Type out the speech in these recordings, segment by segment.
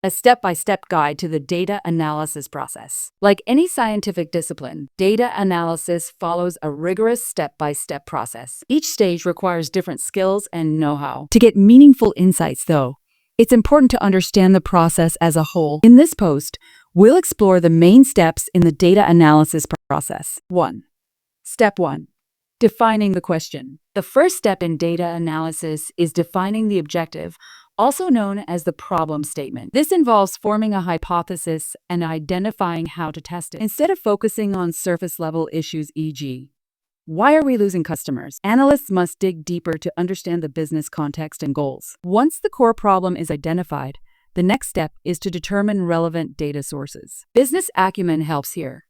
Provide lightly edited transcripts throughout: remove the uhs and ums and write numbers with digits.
a step-by-step guide to the data analysis process. Like any scientific discipline, data analysis follows a rigorous step-by-step process. Each stage requires different skills and know-how. To get meaningful insights, though, it's important to understand the process as a whole. In this post, we'll explore the main steps in the data analysis process. 1. Step 1. Defining the question. The first step in data analysis is defining the objective, also known as the problem statement. This involves forming a hypothesis and identifying how to test it. Instead of focusing on surface-level issues, e.g., why are we losing customers? Analysts must dig deeper to understand the business context and goals. Once the core problem is identified, the next step is to determine relevant data sources. Business acumen helps here.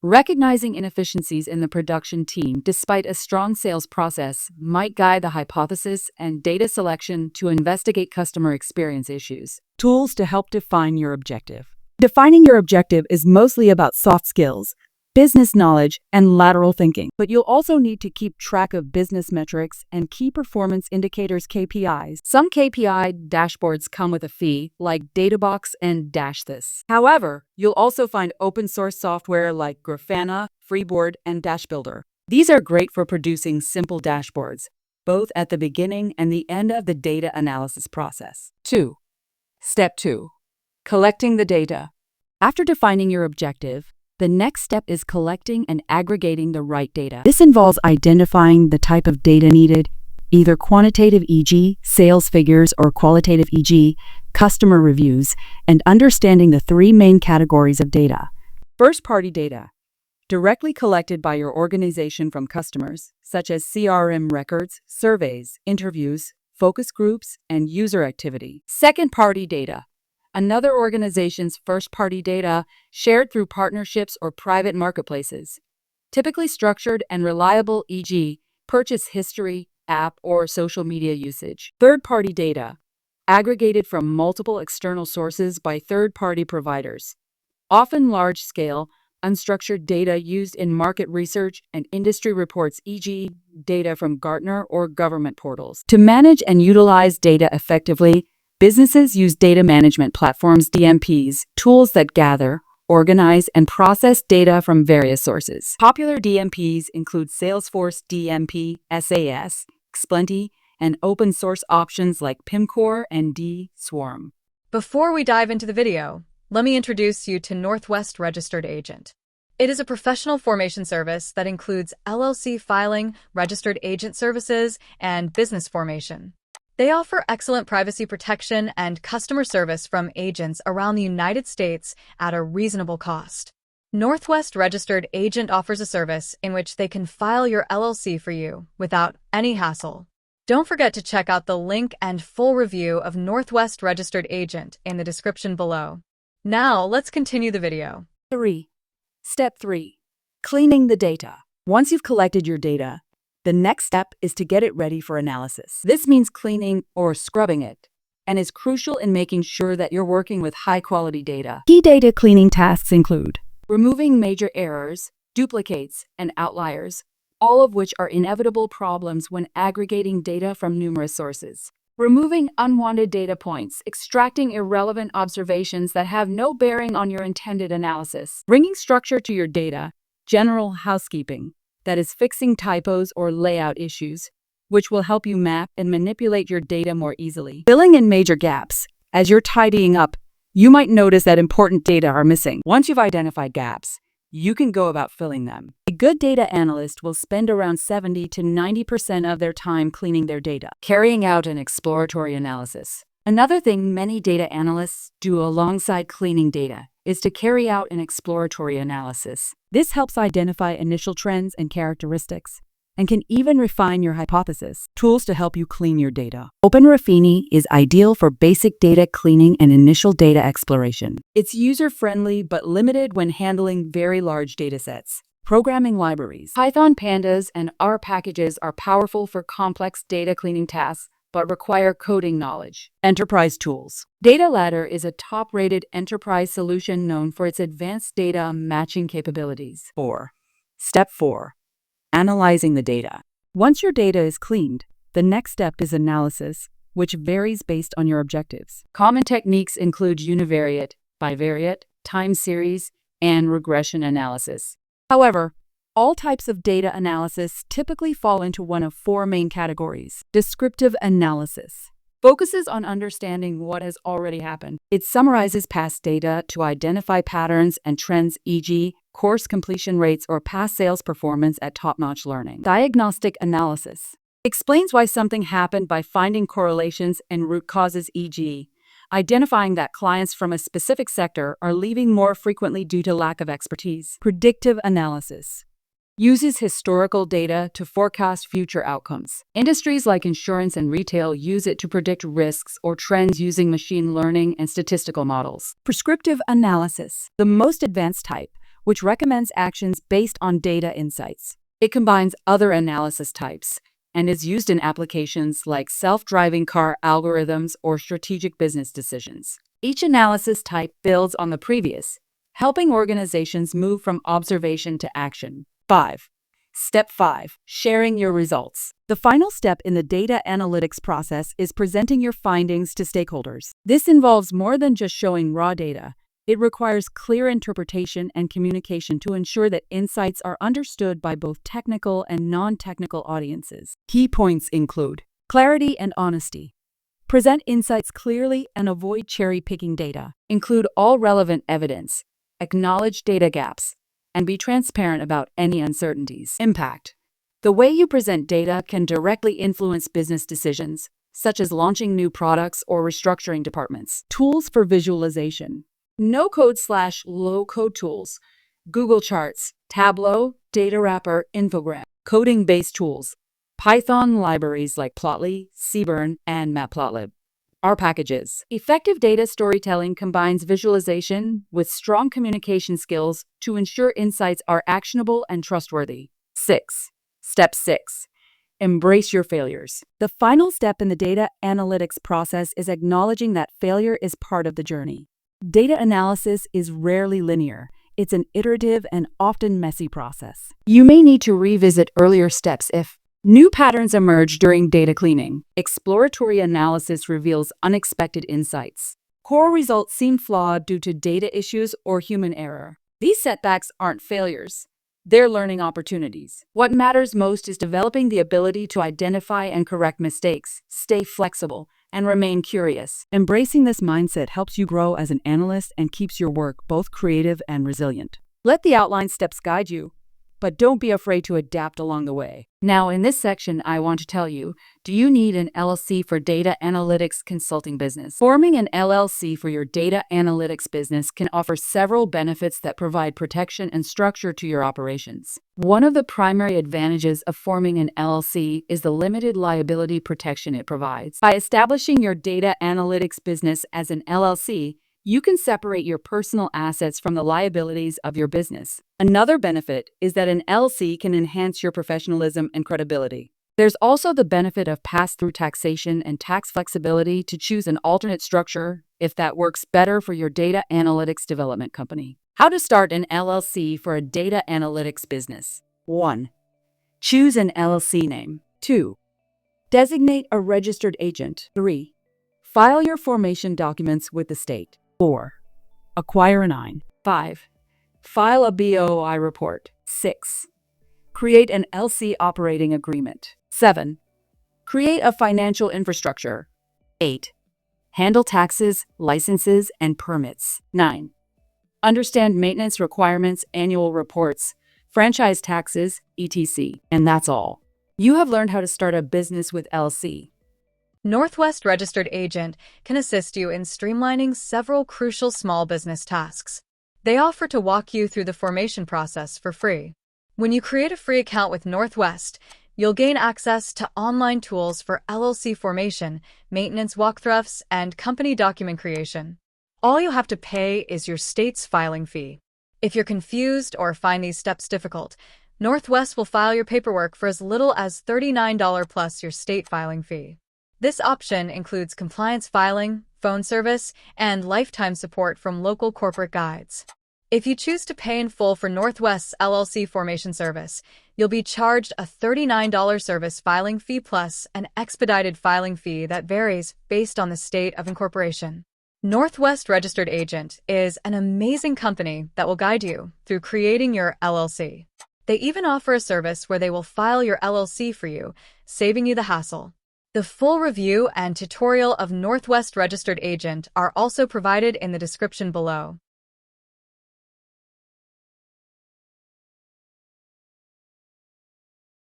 Recognizing inefficiencies in the production team despite a strong sales process might guide the hypothesis and data selection to investigate customer experience issues. Tools to help define your objective. Defining your objective is mostly about soft skills, business knowledge, and lateral thinking. But you'll also need to keep track of business metrics and key performance indicators (KPIs). Some KPI dashboards come with a fee, like Databox and DashThis. However, you'll also find open-source software like Grafana, Freeboard, and Dashbuilder. These are great for producing simple dashboards, both at the beginning and the end of the data analysis process. 2. Step 2. Collecting the data. After defining your objective, the next step is collecting and aggregating the right data. This involves identifying the type of data needed, either quantitative, e.g., sales figures, or qualitative, e.g., customer reviews, and understanding the three main categories of data. First-party data, directly collected by your organization from customers, such as CRM records, surveys, interviews, focus groups, and user activity. Second-party data, another organization's first-party data shared through partnerships or private marketplaces, typically structured and reliable, e.g., purchase history, app, or social media usage. Third-party data, aggregated from multiple external sources by third-party providers, often large-scale, unstructured data used in market research and industry reports, e.g., data from Gartner or government portals. To manage and utilize data effectively, businesses use data management platforms, DMPs, tools that gather, organize, and process data from various sources. Popular DMPs include Salesforce DMP, SAS, Xplenty, and open-source options like Pimcore and D-Swarm. Before we dive into the video, let me introduce you to Northwest Registered Agent. It is a professional formation service that includes LLC filing, registered agent services, and business formation. They offer excellent privacy protection and customer service from agents around the United States at a reasonable cost. Northwest Registered Agent offers a service in which they can file your LLC for you without any hassle. Don't forget to check out the link and full review of Northwest Registered Agent in the description below. Now, let's continue the video. 3. Step 3. Cleaning the data. Once you've collected your data, the next step is to get it ready for analysis. This means cleaning or scrubbing it, and is crucial in making sure that you're working with high-quality data. Key data cleaning tasks include removing major errors, duplicates, and outliers, all of which are inevitable problems when aggregating data from numerous sources. Removing unwanted data points, extracting irrelevant observations that have no bearing on your intended analysis. Bringing structure to your data, general housekeeping, that is fixing typos or layout issues, which will help you map and manipulate your data more easily. Filling in major gaps. As you're tidying up, you might notice that important data are missing. Once you've identified gaps, you can go about filling them. A good data analyst will spend around 70 to 90% of their time cleaning their data, carrying out an exploratory analysis. Another thing many data analysts do alongside cleaning data is to carry out an exploratory analysis. This helps identify initial trends and characteristics, and can even refine your hypothesis. Tools to help you clean your data. OpenRafini is ideal for basic data cleaning and initial data exploration. It's user-friendly but limited when handling very large datasets. Programming libraries. Python pandas and R packages are powerful for complex data cleaning tasks, but require coding knowledge. Enterprise tools. Data Ladder is a top-rated enterprise solution known for its advanced data matching capabilities. 4. Step 4. Analyzing the data. Once your data is cleaned, the next step is analysis, which varies based on your objectives. Common techniques include univariate, bivariate, time series, and regression analysis. However, all types of data analysis typically fall into one of four main categories. Descriptive analysis focuses on understanding what has already happened. It summarizes past data to identify patterns and trends, e.g., course completion rates or past sales performance at top-notch learning. Diagnostic analysis explains why something happened by finding correlations and root causes, e.g., identifying that clients from a specific sector are leaving more frequently due to lack of expertise. Predictive analysis uses historical data to forecast future outcomes. Industries like insurance and retail use it to predict risks or trends using machine learning and statistical models. Prescriptive analysis, the most advanced type, which recommends actions based on data insights. It combines other analysis types and is used in applications like self-driving car algorithms or strategic business decisions. Each analysis type builds on the previous, helping organizations move from observation to action. 5. Step 5. Sharing your results. The final step in the data analytics process is presenting your findings to stakeholders. This involves more than just showing raw data. It requires clear interpretation and communication to ensure that insights are understood by both technical and non-technical audiences. Key points include clarity and honesty. Present insights clearly and avoid cherry-picking data. Include all relevant evidence. Acknowledge data gaps, and be transparent about any uncertainties. Impact. The way you present data can directly influence business decisions, such as launching new products or restructuring departments. Tools for visualization. No-code/low-code tools. Google Charts, Tableau, Data Wrapper, Infogram. Coding-based tools. Python libraries like Plotly, Seaborn, and Matplotlib. R packages. Effective data storytelling combines visualization with strong communication skills to ensure insights are actionable and trustworthy. 6. Step 6. Embrace your failures. The final step in the data analytics process is acknowledging that failure is part of the journey. Data analysis is rarely linear. It's an iterative and often messy process. You may need to revisit earlier steps if new patterns emerge during data cleaning. Exploratory analysis reveals unexpected insights. Core results seem flawed due to data issues or human error. These setbacks aren't failures. They're learning opportunities. What matters most is developing the ability to identify and correct mistakes, stay flexible, and remain curious. Embracing this mindset helps you grow as an analyst and keeps your work both creative and resilient. Let the outline steps guide you, but don't be afraid to adapt along the way. Now, in this section, I want to tell you, do you need an LLC for data analytics consulting business? Forming an LLC for your data analytics business can offer several benefits that provide protection and structure to your operations. One of the primary advantages of forming an LLC is the limited liability protection it provides. By establishing your data analytics business as an LLC, you can separate your personal assets from the liabilities of your business. Another benefit is that an LLC can enhance your professionalism and credibility. There's also the benefit of pass-through taxation and tax flexibility to choose an alternate structure if that works better for your data analytics development company. How to start an LLC for a data analytics business. 1. Choose an LLC name. 2. Designate a registered agent. 3. File your formation documents with the state. 4. Acquire an IN. 5. File a BOI report. 6. Create an LC operating agreement. 7. Create a financial infrastructure. 8. Handle taxes, licenses, and permits. 9. Understand maintenance requirements, annual reports, franchise taxes, etc. And that's all. You have learned how to start a business with LLC. Northwest Registered Agent can assist you in streamlining several crucial small business tasks. They offer to walk you through the formation process for free. When you create a free account with Northwest, you'll gain access to online tools for LLC formation, maintenance walkthroughs, and company document creation. All you have to pay is your state's filing fee. If you're confused or find these steps difficult, Northwest will file your paperwork for as little as $39 plus your state filing fee. This option includes compliance filing, phone service, and lifetime support from local corporate guides. If you choose to pay in full for Northwest's LLC formation service, You'll be charged a $39 service filing fee plus an expedited filing fee that varies based on the state of incorporation. Northwest Registered Agent is an amazing company that will guide you through creating your LLC. They even offer a service where they will file your LLC for you, saving you the hassle. The full review and tutorial of Northwest Registered Agent are also provided in the description below.